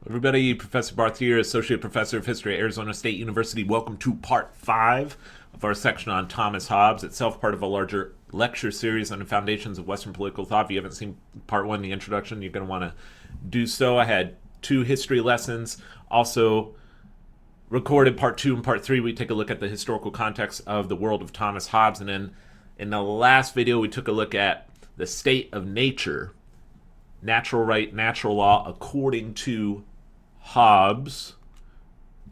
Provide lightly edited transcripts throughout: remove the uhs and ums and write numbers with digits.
Everybody, Professor Barth here, Associate Professor of History at Arizona State University. Welcome to Part 5 of our section on Thomas Hobbes, itself part of a larger lecture series on the foundations of Western political thought. If you haven't seen Part 1, the introduction, you're going to want to do so. I had 2 history lessons. Also recorded Part 2 and Part 3. We take a look at the historical context of the world of Thomas Hobbes. And then in the last video, we took a look at the state of nature, natural right, natural law, according to Hobbes.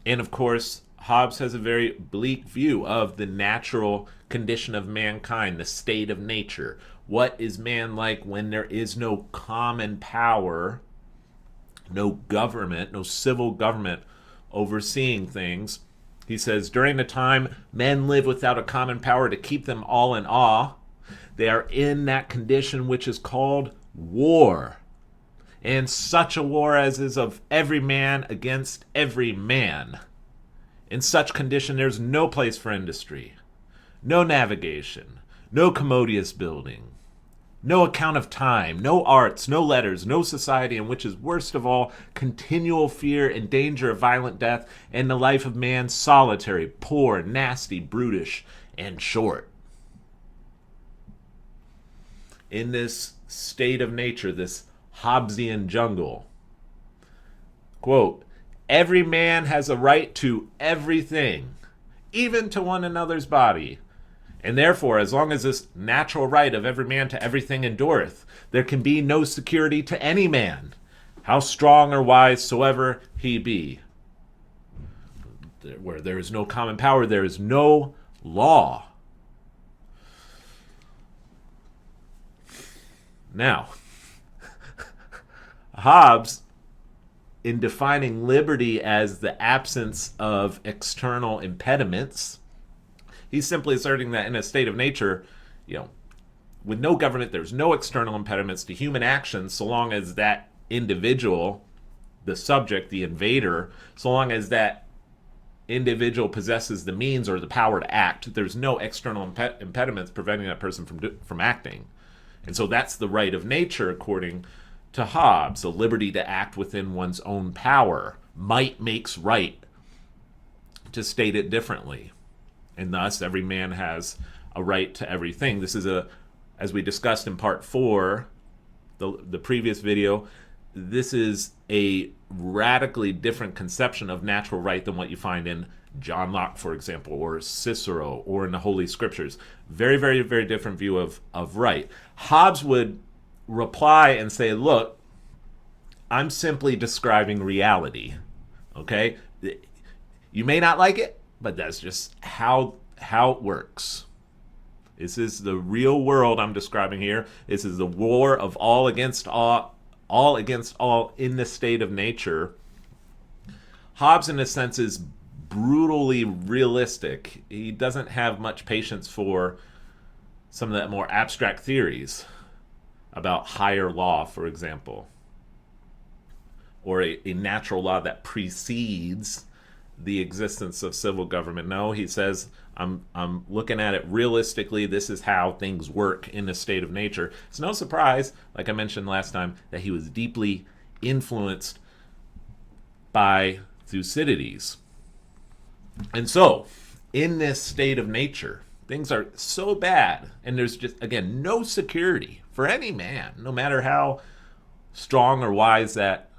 And of course, Hobbes has a very bleak view of the natural condition of mankind, the state of nature. What is man like when there is no common power, no government, no civil government overseeing things? He says, during the time men live without a common power to keep them all in awe, they are in that condition which is called war. And such a war as is of every man against every man. In such condition, there's no place for industry, no navigation, no commodious building, no account of time, no arts, no letters, no society, and which is worst of all, continual fear and danger of violent death, and the life of man solitary, poor, nasty, brutish, and short. In this state of nature, this Hobbesian jungle, quote, every man has a right to everything, even to one another's body. And therefore, as long as this natural right of every man to everything endureth, there can be no security to any man, how strong or wise soever he be. Where there is no common power, there is no law. Now, Hobbes, in defining liberty as the absence of external impediments, he's simply asserting that in a state of nature, with no government, there's no external impediments to human actions so long as that individual, the subject, the invader, so long as that individual possesses the means or the power to act, there's no external impediments preventing that person from acting. And so that's the right of nature, according to Hobbes, the liberty to act within one's own power. Might makes right, to state it differently. And thus, every man has a right to everything. This is as we discussed in Part 4, the previous video, this is a radically different conception of natural right than what you find in John Locke, for example, or Cicero, or in the Holy Scriptures. Very, very, very different view of right. Hobbes would reply and say, look, I'm simply describing reality, okay? You may not like it, but that's just how it works. This is the real world I'm describing here. This is the war of all against all against all in the state of nature. Hobbes, in a sense, is brutally realistic. He doesn't have much patience for some of that more abstract theories about higher law, for example, or a natural law that precedes the existence of civil government. No, he says, I'm looking at it realistically. This is how things work in a state of nature. It's no surprise, like I mentioned last time, that he was deeply influenced by Thucydides. And so, in this state of nature, things are so bad, and there's just, again, no security for any man, no matter how strong or wise that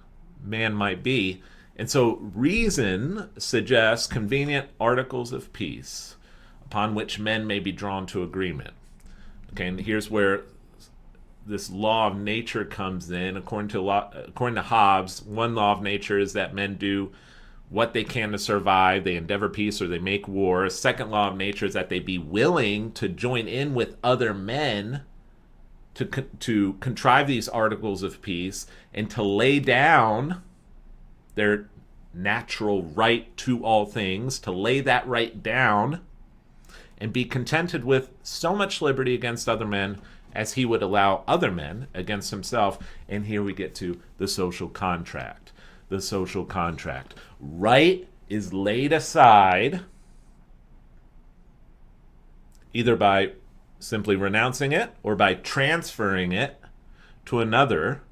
man might be. And so reason suggests convenient articles of peace upon which men may be drawn to agreement. Okay, and here's where this law of nature comes in. According to Hobbes, one law of nature is that men do what they can to survive. They endeavor peace or they make war. A second law of nature is that they be willing to join in with other men to contrive these articles of peace and to lay down their natural right to all things, to lay that right down and be contented with so much liberty against other men as he would allow other men against himself. And here we get to the social contract. The social contract. Right is laid aside either by simply renouncing it or by transferring it to another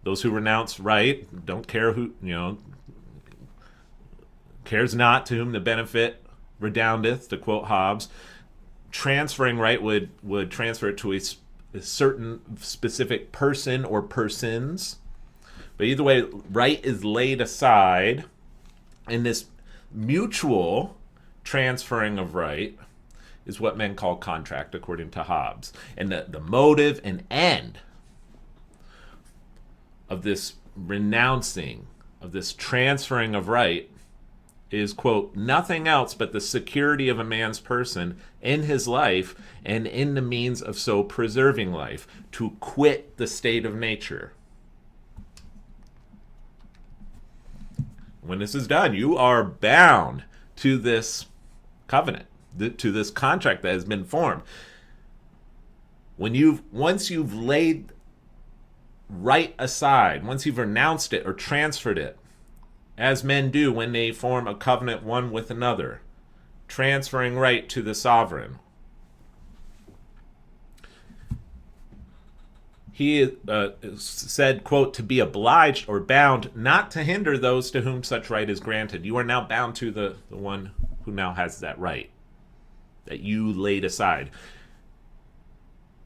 Those who renounce right don't care who, cares not to whom the benefit redoundeth, to quote Hobbes. Transferring right would transfer it to a certain specific person or persons. But either way, right is laid aside, and this mutual transferring of right is what men call contract, according to Hobbes. And the motive and end of this renouncing, of this transferring of right, is, quote, nothing else but the security of a man's person in his life and in the means of so preserving life, to quit the state of nature. When this is done, you are bound to this covenant, to this contract that has been formed. Once you've laid right aside, once you've renounced it or transferred it, as men do when they form a covenant one with another, transferring right to the sovereign. He said, quote, to be obliged or bound not to hinder those to whom such right is granted. You are now bound to the one who now has that right that you laid aside.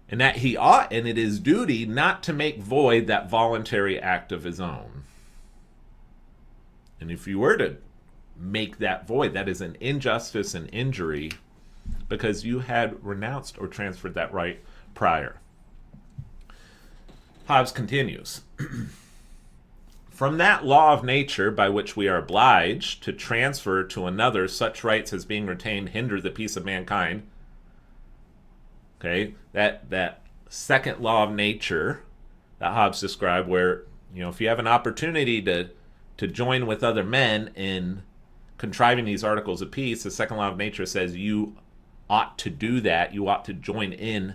And that he ought, and it is duty, not to make void that voluntary act of his own. And if you were to make that void, that is an injustice and injury, because you had renounced or transferred that right prior. Hobbes continues. From that law of nature by which we are obliged to transfer to another such rights as being retained hinder the peace of mankind. Okay, that second law of nature that Hobbes described, where, if you have an opportunity to join with other men in contriving these articles of peace, the second law of nature says you ought to do that. You ought to join in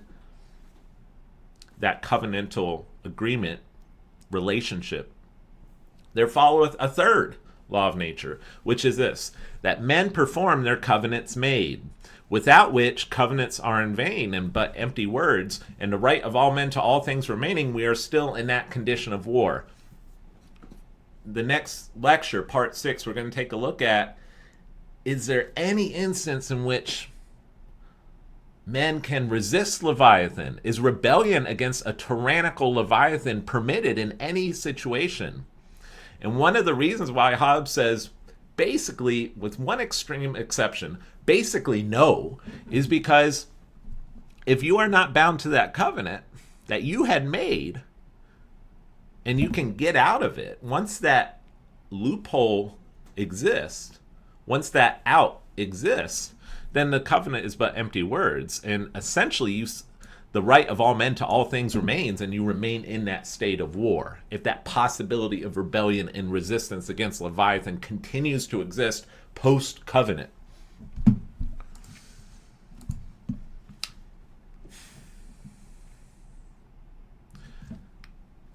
that covenantal agreement relationship. There followeth a third law of nature, which is this, that men perform their covenants made, without which covenants are in vain and but empty words, and the right of all men to all things remaining, we are still in that condition of war. The next lecture, part 6, we're going to take a look at, is there any instance in which men can resist Leviathan? Is rebellion against a tyrannical Leviathan permitted in any situation? And one of the reasons why Hobbes says, basically, with one extreme exception, basically no, is because if you are not bound to that covenant that you had made, and you can get out of it, once that loophole exists, once that out exists, then the covenant is but empty words. And essentially, the right of all men to all things remains, and you remain in that state of war. If that possibility of rebellion and resistance against Leviathan continues to exist post-covenant.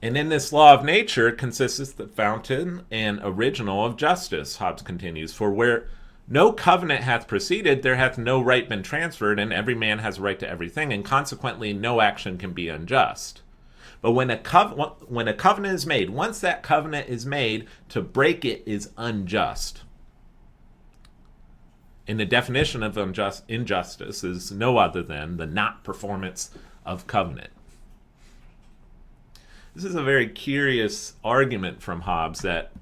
And in this law of nature consists the fountain and original of justice, Hobbes continues. For where no covenant hath preceded, there hath no right been transferred, and every man has a right to everything, and consequently no action can be unjust. But when a covenant is made, once that covenant is made, to break it is unjust. And the definition of injustice is no other than the not performance of covenant. This is a very curious argument from Hobbes, that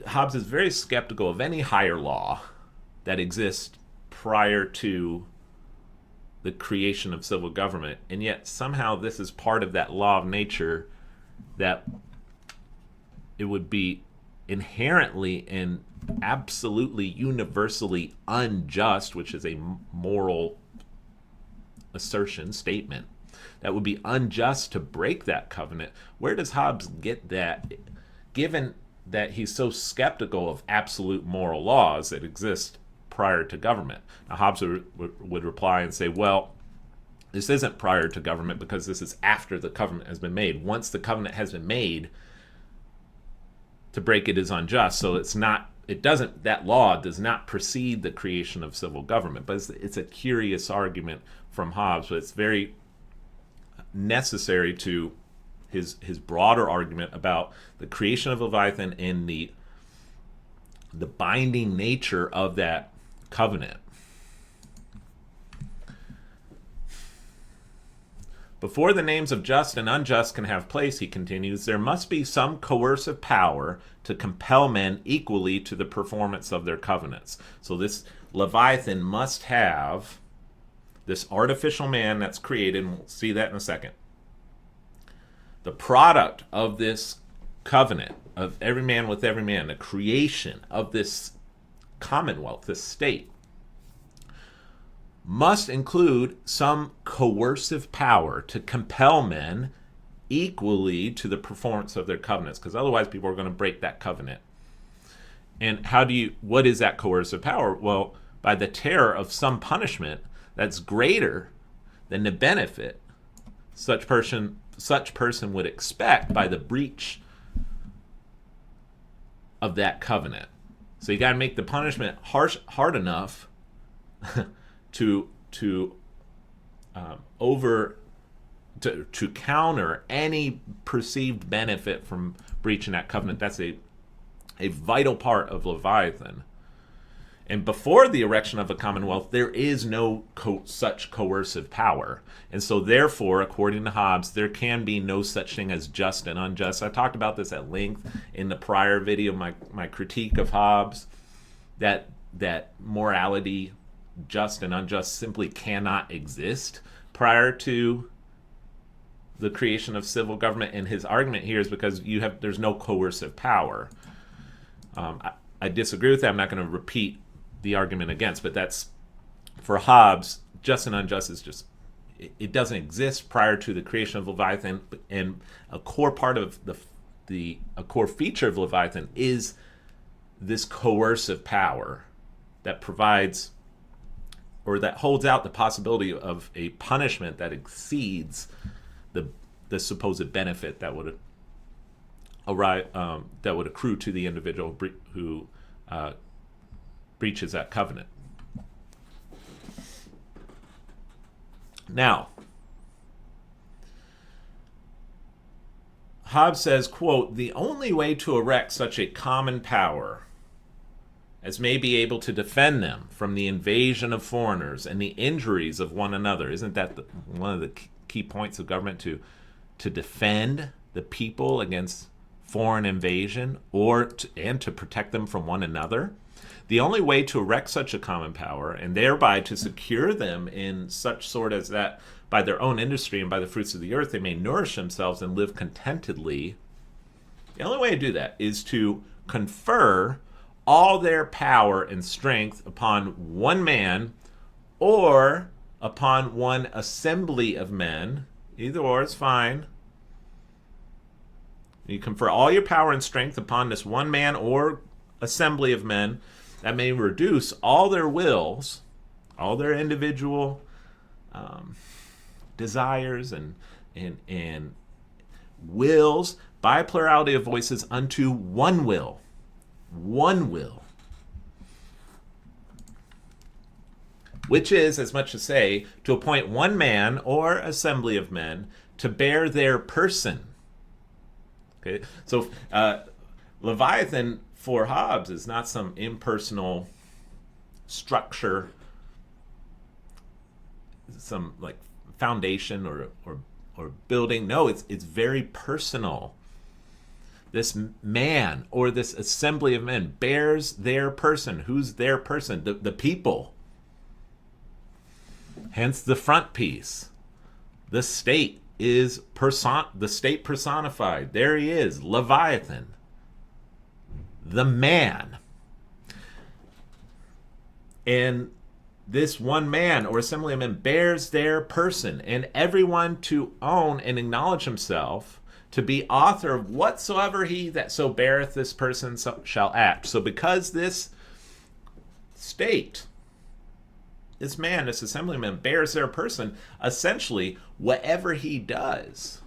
Hobbes is very skeptical of any higher law that exists prior to the creation of civil government, and yet somehow this is part of that law of nature, that it would be inherently and absolutely universally unjust, which is a moral assertion, statement, that would be unjust to break that covenant. Where does Hobbes get that, given that he's so skeptical of absolute moral laws that exist prior to government? Now, Hobbes would reply and say, well, this isn't prior to government because this is after the covenant has been made. Once the covenant has been made, to break it is unjust. So that law does not precede the creation of civil government. But it's a curious argument from Hobbes, but it's very necessary to his broader argument about the creation of Leviathan and the binding nature of that covenant. Before the names of just and unjust can have place, he continues, there must be some coercive power to compel men equally to the performance of their covenants. So this Leviathan must have this artificial man that's created, and we'll see that in a second. The product of this covenant, of every man with every man, the creation of this commonwealth, this state, must include some coercive power to compel men equally to the performance of their covenants, because otherwise people are going to break that covenant. And what is that coercive power? Well, by the terror of some punishment that's greater than the benefit such person would expect by the breach of that covenant. So you got to make the punishment hard enough to counter any perceived benefit from breaching that covenant. That's a vital part of Leviathan. And before the erection of a commonwealth, there is no such coercive power. And so therefore, according to Hobbes, there can be no such thing as just and unjust. I talked about this at length in the prior video, my critique of Hobbes, that morality, just and unjust, simply cannot exist prior to the creation of civil government. And his argument here is because there's no coercive power. I disagree with that. I'm not going to repeat the argument against, but that's, for Hobbes, just and unjust is just, it doesn't exist prior to the creation of Leviathan. And a core part of a core feature of Leviathan is this coercive power that provides, or that holds out the possibility of a punishment that exceeds the supposed benefit that would accrue to the individual who breaches that covenant. Now, Hobbes says, quote, the only way to erect such a common power as may be able to defend them from the invasion of foreigners and the injuries of one another. Isn't that one of the key points of government, to defend the people against foreign invasion and to protect them from one another? The only way to erect such a common power, and thereby to secure them in such sort as that by their own industry and by the fruits of the earth they may nourish themselves and live contentedly, the only way to do that is to confer all their power and strength upon one man or upon one assembly of men. Either or is fine. You confer all your power and strength upon this one man or assembly of men that may reduce all their wills, all their individual desires and wills by a plurality of voices unto one will. One will. Which is, as much as say, to appoint one man or assembly of men to bear their person. Okay, so Leviathan for Hobbes is not some impersonal structure, some like foundation or building. No, it's very personal. This man or this assembly of men bears their person. Who's their person? The people. Hence the front piece. The state is the state personified. There he is, Leviathan, the man. And this one man or assembly of men bears their person, and everyone to own and acknowledge himself to be author of whatsoever he that so beareth this person shall act. So because this state, this man, this assemblyman, bears their person, essentially, whatever he does,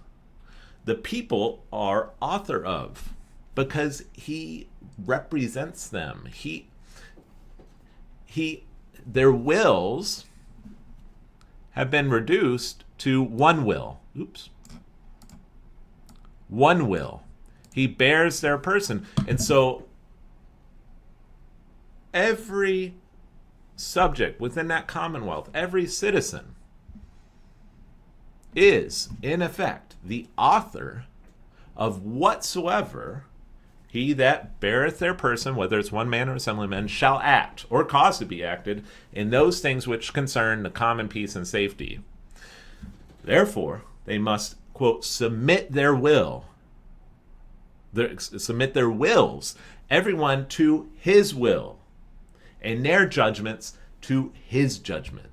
the people are author of, because he represents them. Their wills have been reduced to one will. one will. He bears their person. And so every subject within that commonwealth, every citizen, is, in effect, the author of whatsoever he that beareth their person, whether it's one man or assembly of men, shall act, or cause to be acted, in those things which concern the common peace and safety. Therefore, they must, quote, submit their wills, everyone to his will, and their judgments to his judgment.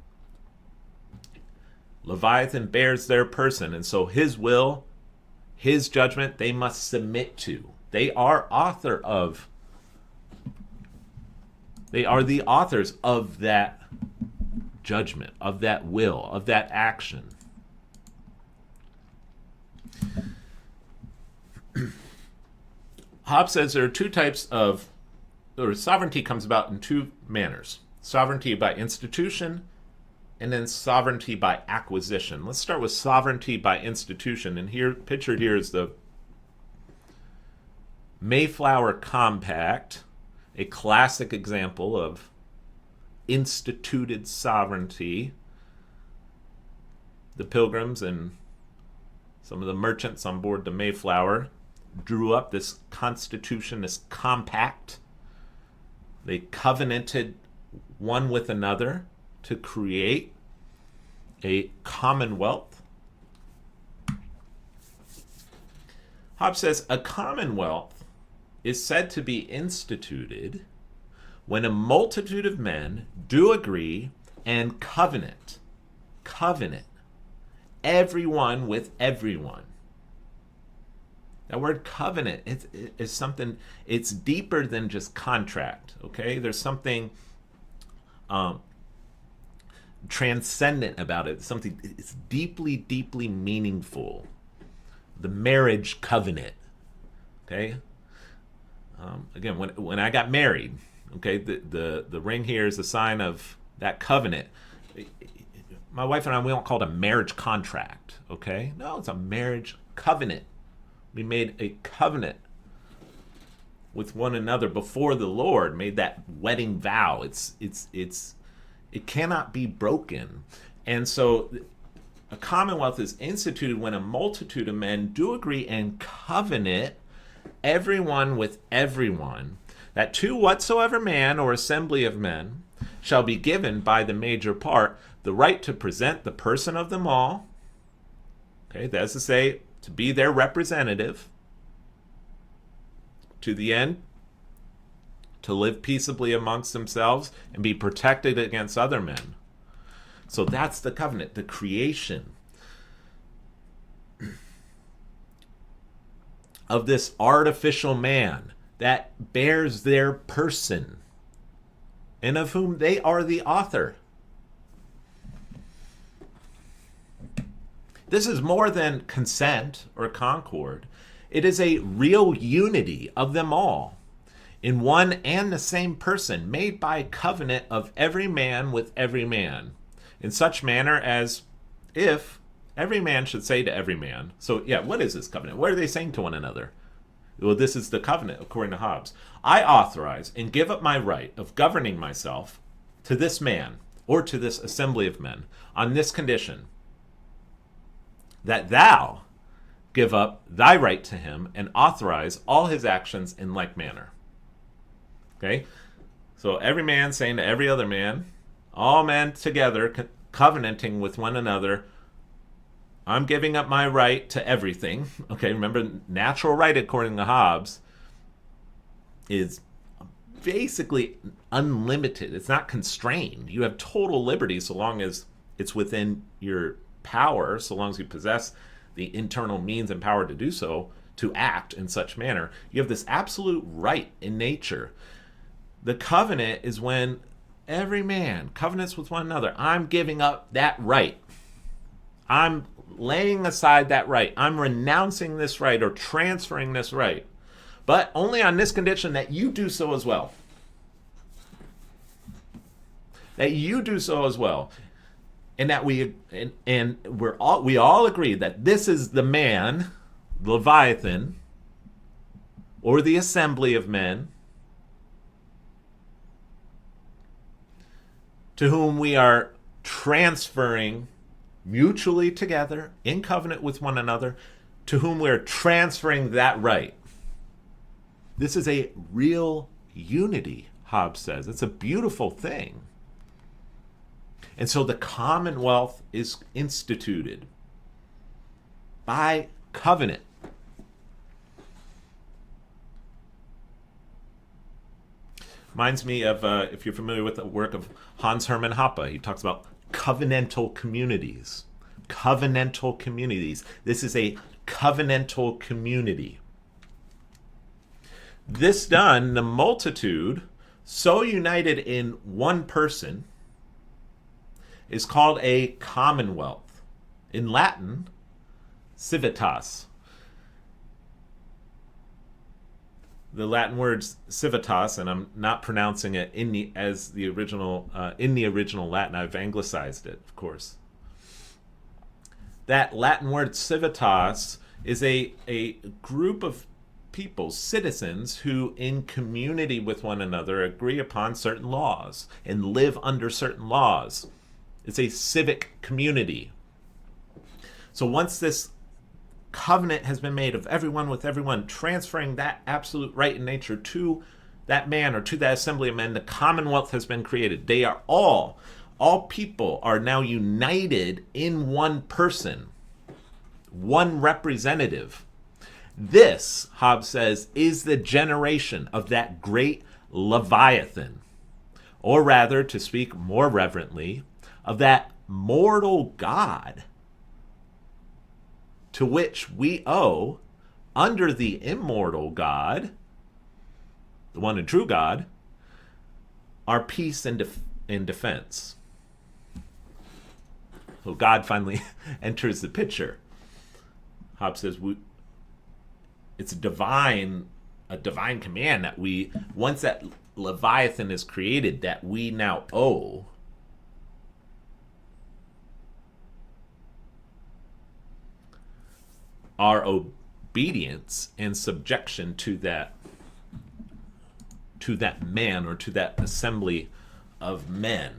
Leviathan bears their person, and so his will, his judgment, they must submit to. They are the authors of that judgment, of that will, of that action. Hobbes says there are two types of, or sovereignty comes about in two manners. Sovereignty by institution, and then sovereignty by acquisition. Let's start with sovereignty by institution. And here, pictured here, is the Mayflower Compact, a classic example of instituted sovereignty. The Pilgrims and some of the merchants on board the Mayflower drew up this constitution, this compact. They covenanted one with another to create a commonwealth. Hobbes says a commonwealth is said to be instituted when a multitude of men do agree and covenant, everyone with everyone. That word covenant is something, it's deeper than just contract, okay? There's something transcendent about it. Something, it's deeply, deeply meaningful. The marriage covenant, okay? Again, when I got married, okay, the ring here is a sign of that covenant. My wife and I, we don't call it a marriage contract, okay? No, it's a marriage covenant. We made a covenant with one another before the Lord, made that wedding vow. It cannot be broken. And so a commonwealth is instituted when a multitude of men do agree and covenant, everyone with everyone, that to whatsoever man or assembly of men shall be given by the major part the right to present the person of them all, okay, that's to say, to be their representative, to the end, to live peaceably amongst themselves and be protected against other men. So that's the covenant, the creation of this artificial man that bears their person and of whom they are the author. This is more than consent or concord. It is a real unity of them all in one and the same person, made by covenant of every man with every man, in such manner as if every man should say to every man. So yeah, what is this covenant? What are they saying to one another? Well, this is the covenant according to Hobbes. I authorize and give up my right of governing myself to this man or to this assembly of men on this condition, that thou give up thy right to him and authorize all his actions in like manner. Okay? So every man saying to every other man, all men together covenanting with one another, I'm giving up my right to everything. Okay, remember, natural right according to Hobbes is basically unlimited. It's not constrained. You have total liberty so long as it's within your power, so long as you possess the internal means and power to do so, to act in such manner. You have this absolute right in nature. The covenant is when every man covenants with one another. I'm giving up that right. I'm laying aside that right. I'm renouncing this right or transferring this right. But only on this condition, that you do so as well. That you do so as well. And that we all agree that this is the man Leviathan, or the assembly of men, to whom we are transferring mutually together in covenant with one another, to whom we're transferring that right. This is a real unity, Hobbes says. It's a beautiful thing. And so the Commonwealth is instituted by covenant. Reminds me of, if you're familiar with the work of Hans Hermann Hoppe, he talks about covenantal communities. Covenantal communities. This is a covenantal community. This done, the multitude, so united in one person, is called a commonwealth. In Latin, civitas. The Latin word civitas, and I'm not pronouncing it in the original Latin. I've anglicized it, of course. That Latin word civitas is a group of people, citizens, who in community with one another agree upon certain laws and live under certain laws. It's a civic community. So once this covenant has been made of everyone with everyone, transferring that absolute right in nature to that man or to that assembly of men, the Commonwealth has been created. They are all people are now united in one person, one representative. This, Hobbes says, is the generation of that great Leviathan, or rather, to speak more reverently, of that mortal God to which we owe, under the immortal God, the one and true God, our peace and defense. So God finally enters the picture. Hobbes says it's a divine command that we, once that Leviathan is created, that we now owe our obedience and subjection to that man, or to that assembly of men.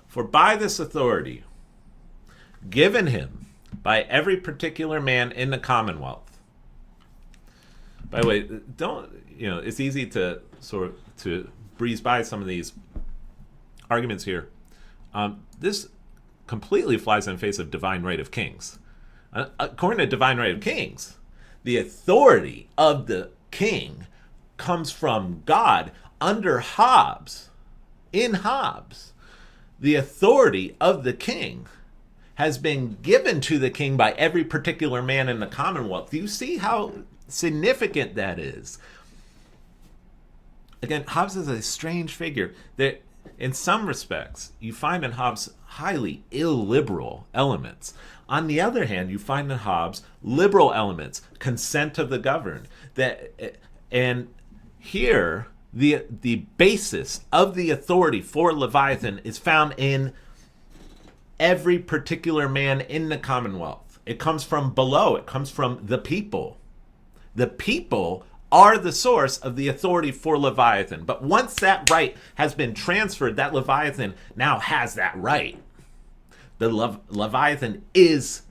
For by this authority given him by every particular man in the Commonwealth. By the way, it's easy to to breeze by some of these arguments here. This completely flies in the face of divine right of kings. According to divine right of kings, the authority of the king comes from God. Under Hobbes, in Hobbes, the authority of the king has been given to the king by every particular man in the Commonwealth. Do you see how significant that is? Again, Hobbes is a strange figure that in some respects you find in Hobbes highly illiberal elements. On the other hand, you find in Hobbes liberal elements, consent of the governed. And here, the basis of the authority for Leviathan is found in every particular man in the Commonwealth. It comes from below. It comes from the people. The people are the source of the authority for Leviathan. But once that right has been transferred, that Leviathan now has that right. The Leviathan is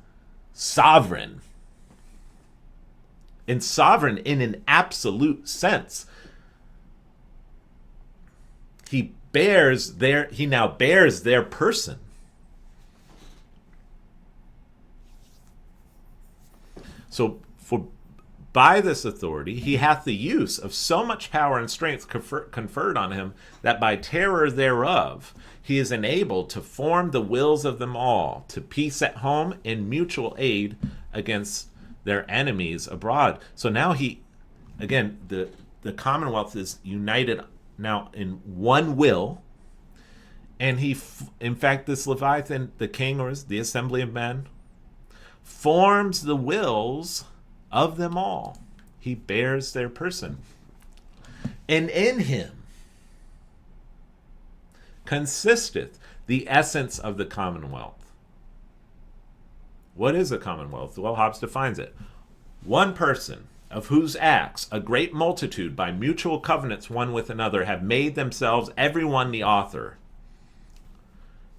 sovereign. And sovereign in an absolute sense. He now bears their person. So by this authority, he hath the use of so much power and strength conferred on him, that by terror thereof he is enabled to form the wills of them all, to peace at home and mutual aid against their enemies abroad. So now the Commonwealth is united now in one will, and in fact, this Leviathan, the king, or the assembly of men, forms the wills of them all. He bears their person. And in him consisteth the essence of the Commonwealth. What is a commonwealth? Well, Hobbes defines it. One person, of whose acts a great multitude by mutual covenants one with another have made themselves every one the author,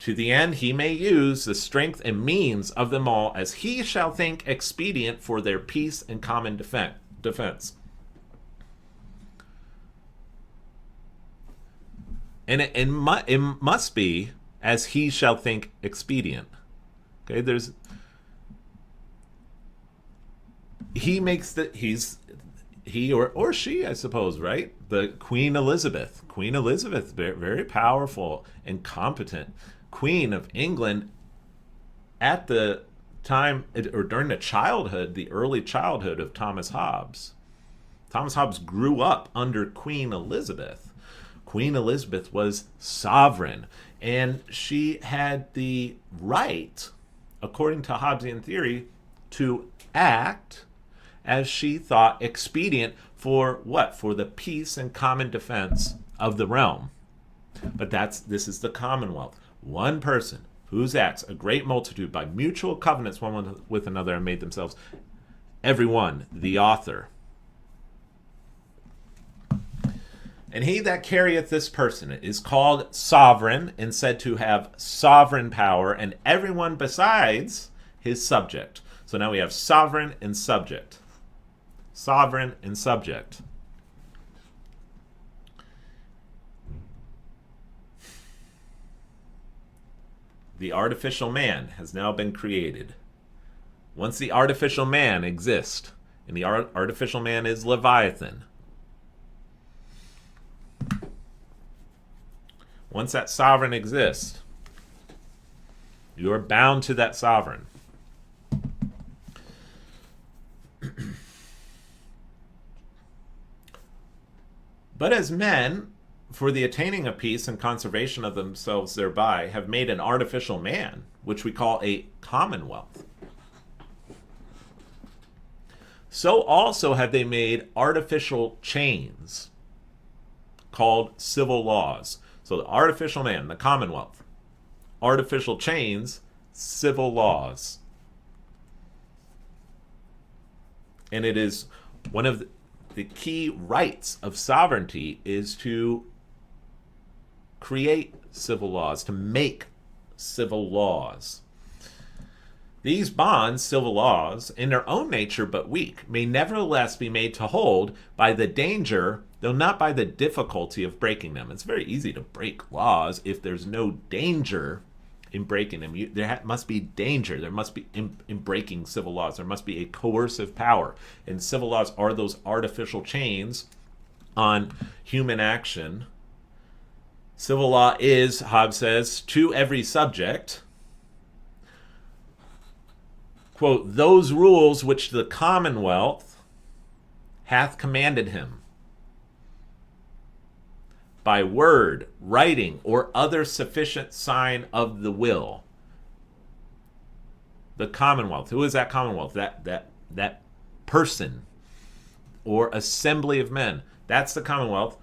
to the end he may use the strength and means of them all as he shall think expedient for their peace and common defense. And it must be as he shall think expedient. Okay, he makes he or she, I suppose, right? The Queen Elizabeth, very, very powerful and competent Queen of England at the time, or during the early childhood of Thomas Hobbes. Thomas Hobbes grew up under Queen Elizabeth. Queen Elizabeth was sovereign, and she had the right, according to Hobbesian theory, to act as she thought expedient for what? For the peace and common defense of the realm. But this is the Commonwealth. One person whose acts a great multitude by mutual covenants one with another and made themselves every one the author. And he that carrieth this person is called sovereign, and said to have sovereign power, and everyone besides his subject. So now we have sovereign and subject. Sovereign and subject. The artificial man has now been created. Once the artificial man exists, and the artificial man is Leviathan, once that sovereign exists, you are bound to that sovereign. But as men, for the attaining of peace and conservation of themselves thereby, have made an artificial man, which we call a commonwealth, so also have they made artificial chains called civil laws. So the artificial man, the commonwealth, artificial chains, civil laws. And it is one of the key rights of sovereignty is to create civil laws, to make civil laws. These bonds, civil laws, in their own nature but weak, may nevertheless be made to hold by the danger, though not by the difficulty of breaking them. It's very easy to break laws if there's no danger in breaking them. There must be danger. There must be, in breaking civil laws, there must be a coercive power. And civil laws are those artificial chains on human action. Civil law is, Hobbes says, to every subject, quote, those rules which the Commonwealth hath commanded him by word, writing, or other sufficient sign of the will. The Commonwealth. Who is that Commonwealth? That person or assembly of men. That's the Commonwealth.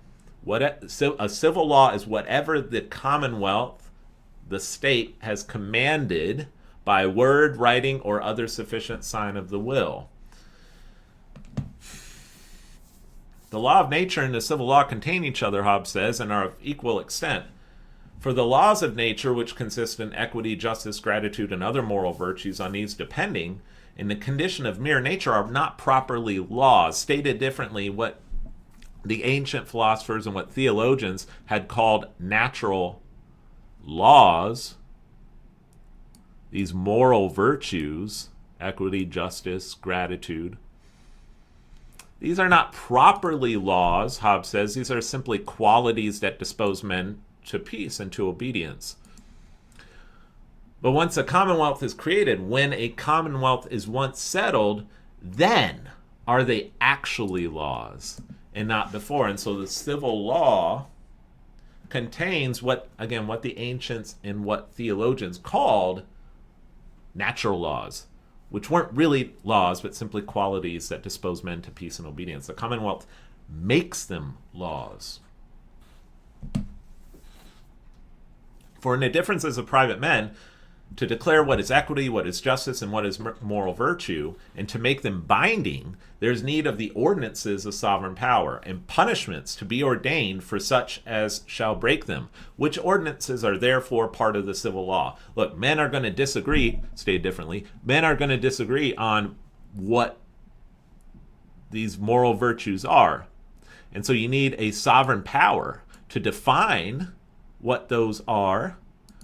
A civil law is whatever the Commonwealth, the state, has commanded by word, writing, or other sufficient sign of the will. The law of nature and the civil law contain each other, Hobbes says, and are of equal extent. For the laws of nature, which consist in equity, justice, gratitude, and other moral virtues, on these depending, in the condition of mere nature, are not properly laws. Stated differently, what the ancient philosophers and what theologians had called natural laws, these moral virtues, equity, justice, gratitude, these are not properly laws, Hobbes says. These are simply qualities that dispose men to peace and to obedience. But once a commonwealth is created, when a commonwealth is once settled, then are they actually laws and not before. And so the civil law contains what the ancients and what theologians called natural laws, which weren't really laws, but simply qualities that dispose men to peace and obedience. The Commonwealth makes them laws. For in the differences of private men, to declare what is equity, what is justice, and what is moral virtue, and to make them binding, there's need of the ordinances of sovereign power, and punishments to be ordained for such as shall break them, which ordinances are therefore part of the civil law. Look, men are going to disagree, stated differently, men are going to disagree on what these moral virtues are. And so you need a sovereign power to define what those are,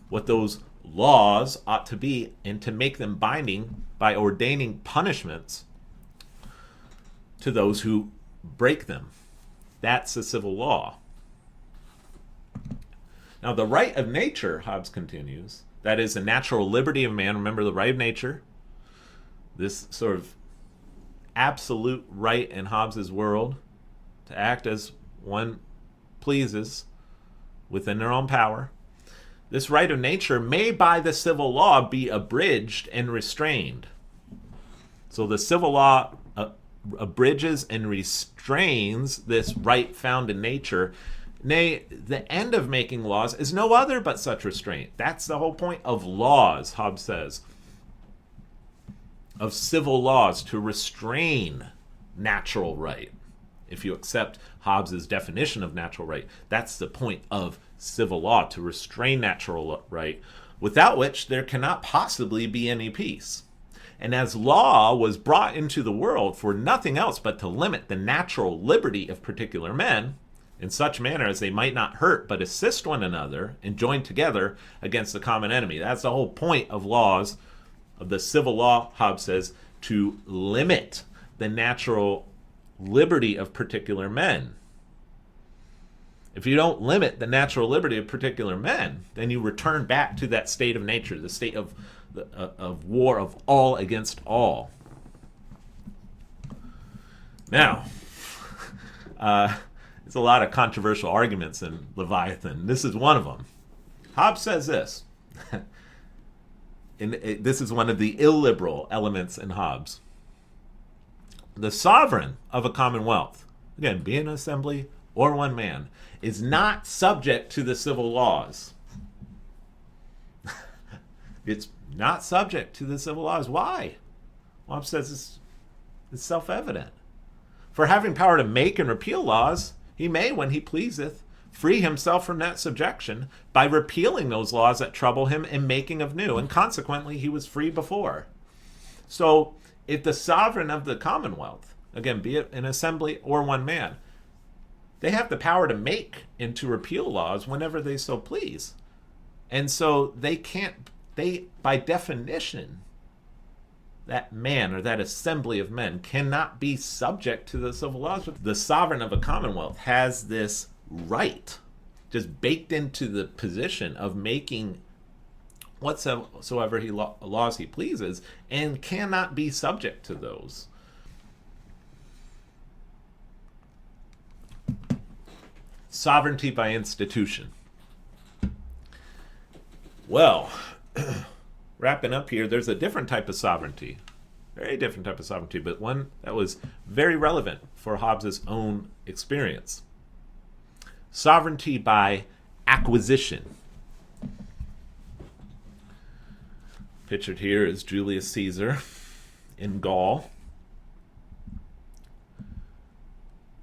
what those laws ought to be, and to make them binding by ordaining punishments to those who break them. That's the civil law. Now, the right of nature, Hobbes continues, that is the natural liberty of man. Remember the right of nature, this sort of absolute right in Hobbes's world to act as one pleases within their own power. This right of nature may by the civil law be abridged and restrained. So the civil law abridges and restrains this right found in nature. Nay, the end of making laws is no other but such restraint. That's the whole point of laws, Hobbes says, of civil laws, to restrain natural right. If you accept Hobbes's definition of natural right, that's the point of civil law, to restrain natural right, without which there cannot possibly be any peace. And as law was brought into the world for nothing else but to limit the natural liberty of particular men, in such manner as they might not hurt but assist one another and join together against the common enemy. That's the whole point of laws, of the civil law, Hobbes says, to limit the natural liberty of particular men. If you don't limit the natural liberty of particular men, then you return back to that state of nature, the state of war of all against all. Now, there's a lot of controversial arguments in Leviathan. This is one of them. Hobbes says this. This is one of the illiberal elements in Hobbes. The sovereign of a commonwealth, again, be an assembly or one man, is not subject to the civil laws. It's not subject to the civil laws. Why? Hobbes says it's self-evident. For having power to make and repeal laws, he may, when he pleaseth, free himself from that subjection by repealing those laws that trouble him and making of new, and consequently he was free before. So if the sovereign of the commonwealth, again, be it an assembly or one man, they have the power to make and to repeal laws whenever they so please. And so they, by definition, that man or that assembly of men cannot be subject to the civil laws. The sovereign of a commonwealth has this right just baked into the position of making whatsoever laws he pleases, and cannot be subject to those. Sovereignty by institution. Well, wrapping up here, there's a different type of sovereignty, very different type of sovereignty, but one that was very relevant for Hobbes's own experience. Sovereignty by acquisition. Pictured here is Julius Caesar in Gaul.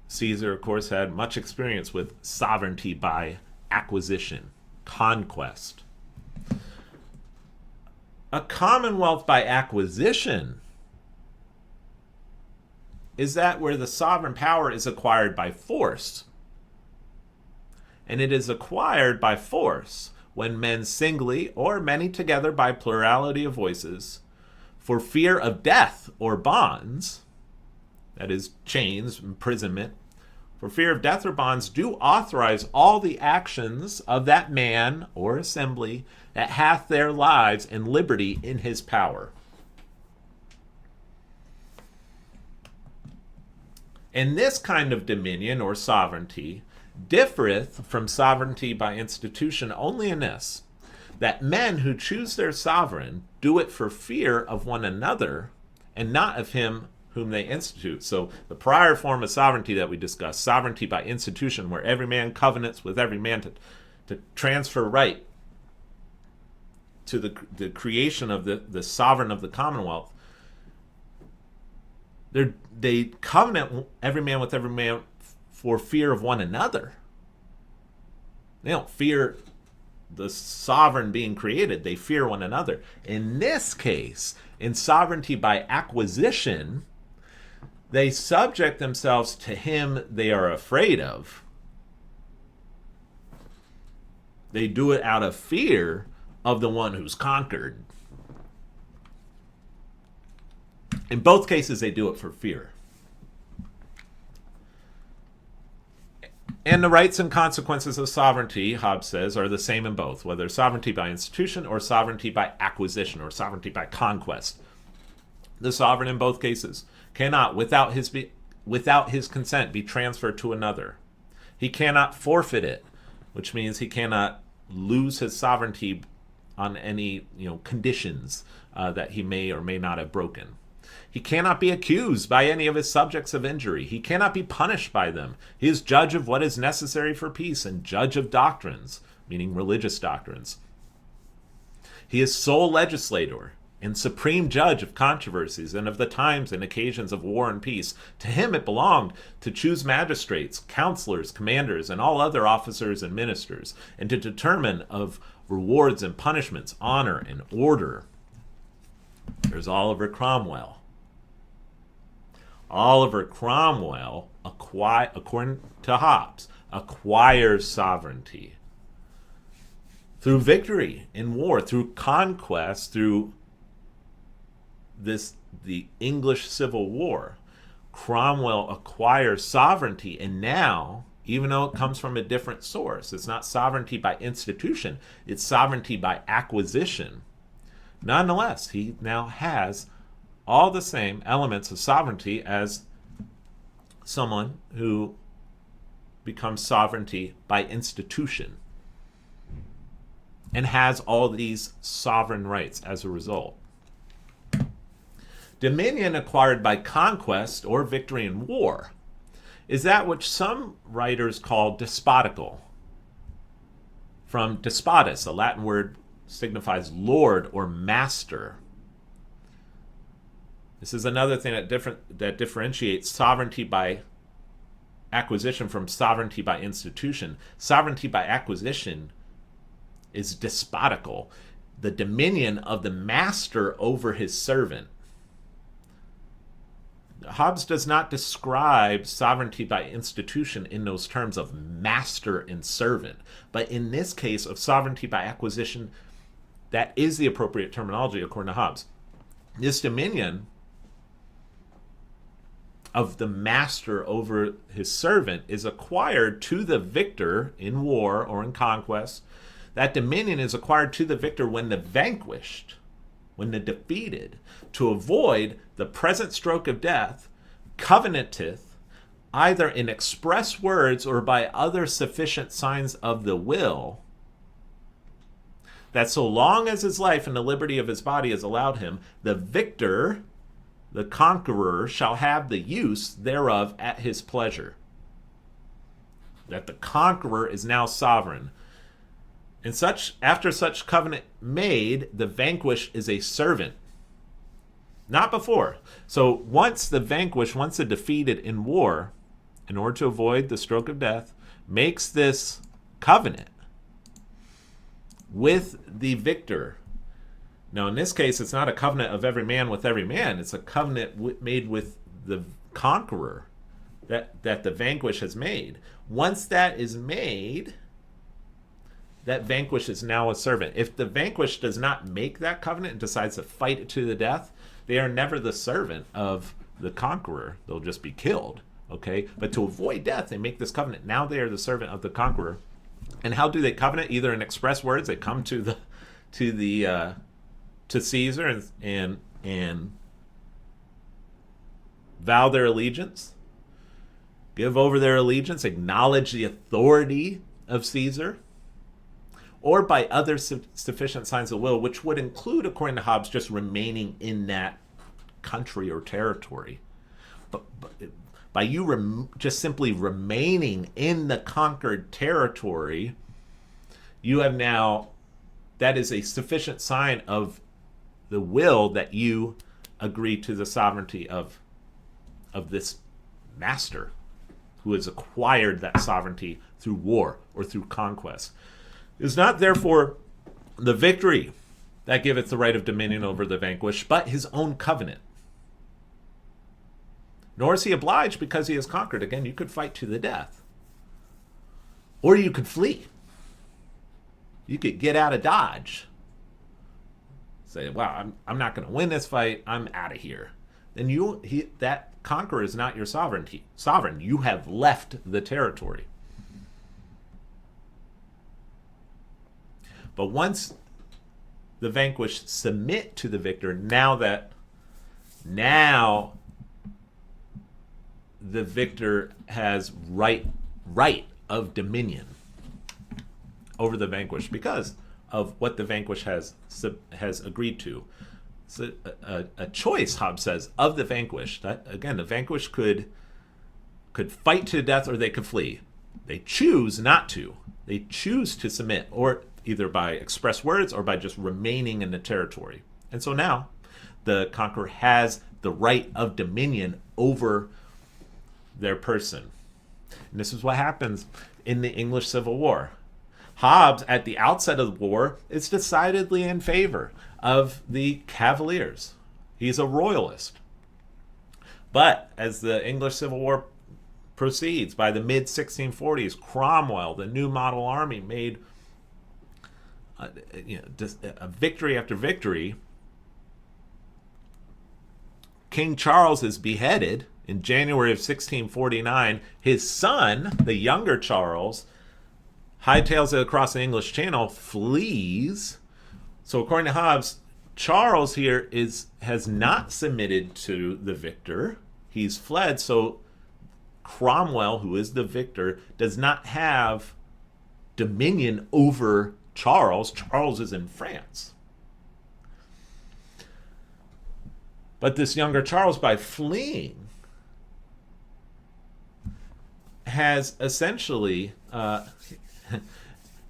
Caesar, of course, had much experience with sovereignty by acquisition, conquest. A commonwealth by acquisition is that where the sovereign power is acquired by force. And it is acquired by force when men singly or many together by plurality of voices, for fear of death or bonds, that is, chains, imprisonment, for fear of death or bonds, do authorize all the actions of that man or assembly that hath their lives and liberty in his power. And this kind of dominion or sovereignty differeth from sovereignty by institution only in this, that men who choose their sovereign do it for fear of one another and not of him whom they institute. So the prior form of sovereignty that we discussed, sovereignty by institution, where every man covenants with every man to transfer right, to the creation of the sovereign of the Commonwealth, they covenant every man with every man for fear of one another. They don't fear the sovereign being created. They fear one another. In this case, in sovereignty by acquisition, they subject themselves to him they are afraid of. They do it out of fear of the one who's conquered. In both cases, they do it for fear. And the rights and consequences of sovereignty, Hobbes says, are the same in both, whether sovereignty by institution or sovereignty by acquisition or sovereignty by conquest. The sovereign in both cases cannot, without his consent, be transferred to another. He cannot forfeit it, which means he cannot lose his sovereignty on any conditions that he may or may not have broken. He cannot be accused by any of his subjects of injury. He cannot be punished by them. He is judge of what is necessary for peace and judge of doctrines, meaning religious doctrines. He is sole legislator and supreme judge of controversies and of the times and occasions of war and peace. To him it belonged to choose magistrates, counselors, commanders, and all other officers and ministers, and to determine of rewards and punishments, honor and order. There's Oliver Cromwell. Oliver Cromwell, according to Hobbes, acquires sovereignty through victory in war, through conquest, through the English Civil War. Cromwell acquires sovereignty, and now, even though it comes from a different source, it's not sovereignty by institution, it's sovereignty by acquisition. Nonetheless, he now has all the same elements of sovereignty as someone who becomes sovereignty by institution and has all these sovereign rights as a result. Dominion acquired by conquest or victory in war is that which some writers call despotical. From despotus, a Latin word signifies lord or master. This is another thing that differentiates sovereignty by acquisition from sovereignty by institution. Sovereignty by acquisition is despotical, the dominion of the master over his servant. Hobbes does not describe sovereignty by institution in those terms of master and servant, but in this case of sovereignty by acquisition, that is the appropriate terminology according to Hobbes. This dominion of the master over his servant is acquired to the victor in war or in conquest. That dominion is acquired to the victor when the vanquished, when the defeated, to avoid the present stroke of death, covenanteth, either in express words or by other sufficient signs of the will, that so long as his life and the liberty of his body is allowed him, the victor, the conqueror, shall have the use thereof at his pleasure. That the conqueror is now sovereign. And after such covenant made, the vanquished is a servant. Not before. So once the vanquished, once the defeated in war, in order to avoid the stroke of death, makes this covenant with the victor. Now, in this case, it's not a covenant of every man with every man. It's a covenant made with the conqueror that the vanquished has made. Once that is made, that vanquished is now a servant. If the vanquished does not make that covenant and decides to fight it to the death, they are never the servant of the conqueror. They'll just be killed. Okay? But to avoid death, they make this covenant. Now they are the servant of the conqueror. And how do they covenant? Either in express words, they come to Caesar and vow their allegiance, give over their allegiance, acknowledge the authority of Caesar, or by other sufficient signs of will, which would include, according to Hobbes, just remaining in that country or territory. But by you just simply remaining in the conquered territory, you have now that is a sufficient sign of the will that you agree to the sovereignty of this master who has acquired that sovereignty through war or through conquest. It is not therefore the victory that giveth the right of dominion over the vanquished, but his own covenant. Nor is he obliged because he has conquered. Again, you could fight to the death. Or you could flee. You could get out of Dodge. Say, wow, I'm not going to win this fight. I'm out of here. Then that conqueror is not your sovereign. You have left the territory. But once the vanquished submit to the victor, now the victor has right of dominion over the vanquished because of what the vanquished has agreed to. So a choice, Hobbes says, of the vanquished. Again, the vanquished could fight to death or they could flee. They choose not to. They choose to submit, or either by express words or by just remaining in the territory. And so now the conqueror has the right of dominion over their person. And this is what happens in the English Civil War. Hobbes, at the outset of the war, is decidedly in favor of the Cavaliers. He's a royalist. But as the English Civil War proceeds, by the mid-1640s, Cromwell, the New Model Army, made a victory after victory. King Charles is beheaded in January of 1649. His son, the younger Charles, hightails it across the English Channel, flees. So according to Hobbes, Charles here has not submitted to the victor. He's fled, so Cromwell, who is the victor, does not have dominion over Charles. Charles is in France. But this younger Charles, by fleeing, has essentially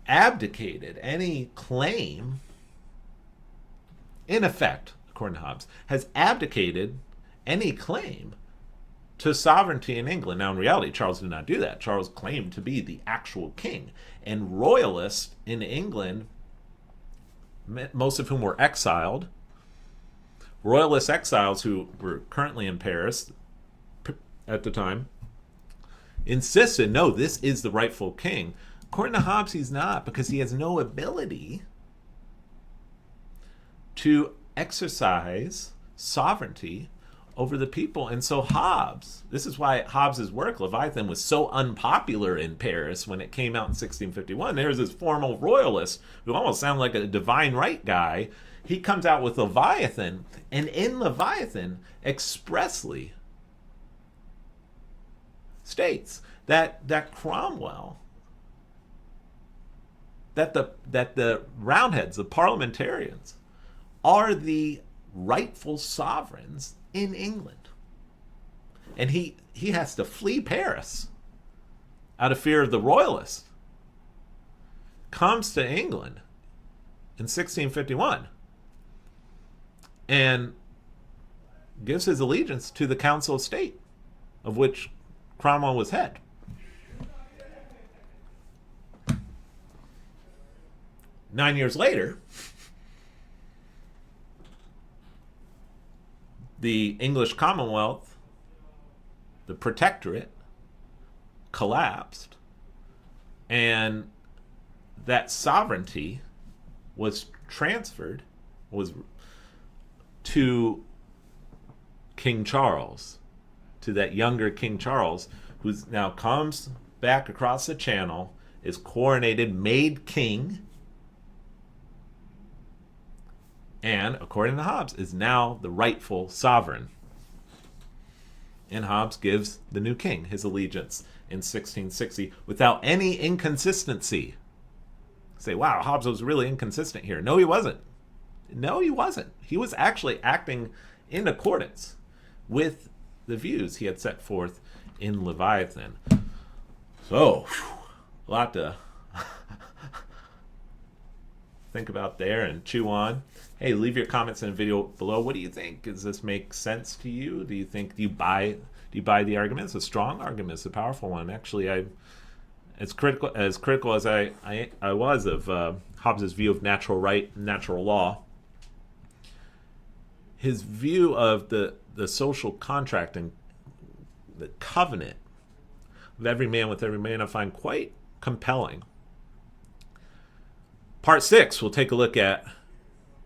abdicated any claim, in effect, according to Hobbes, has abdicated any claim to sovereignty in England. Now, in reality, Charles did not do that. Charles claimed to be the actual king. And royalists in England, most of whom were exiled, royalist exiles who were currently in Paris at the time, insisted, no, this is the rightful king. According to Hobbes, he's not, because he has no ability to exercise sovereignty over the people. And so Hobbes, this is why Hobbes's work, Leviathan, was so unpopular in Paris when it came out in 1651. There's this formal royalist who almost sounded like a divine right guy. He comes out with Leviathan, and in Leviathan expressly states that Cromwell, that the Roundheads, the parliamentarians, are the rightful sovereigns in England. And he has to flee Paris out of fear of the royalists. Comes to England in 1651 and gives his allegiance to the Council of State, of which Cromwell was head. Nine years later, the English Commonwealth, the Protectorate, collapsed, and that sovereignty was transferred to King Charles, to that younger King Charles, who now comes back across the channel, is coronated, made king, and, according to Hobbes, is now the rightful sovereign. And Hobbes gives the new king his allegiance in 1660 without any inconsistency. Say, wow, Hobbes was really inconsistent here. No, he wasn't. No, he wasn't. He was actually acting in accordance with the views he had set forth in Leviathan. So, a lot to think about there and chew on. Hey, leave your comments in the video below. What do you think? Does this make sense to you? Do you buy the argument? It's a strong argument. It's a powerful one. Actually, as critical as I was of Hobbes's view of natural right and natural law, his view of the social contract and the covenant of every man with every man I find quite compelling. Part 6, we'll take a look at,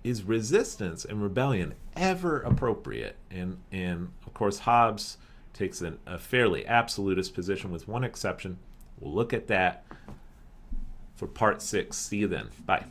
is resistance and rebellion ever appropriate? And of course, Hobbes takes a fairly absolutist position with one exception. We'll look at that for part 6. See you then. Bye.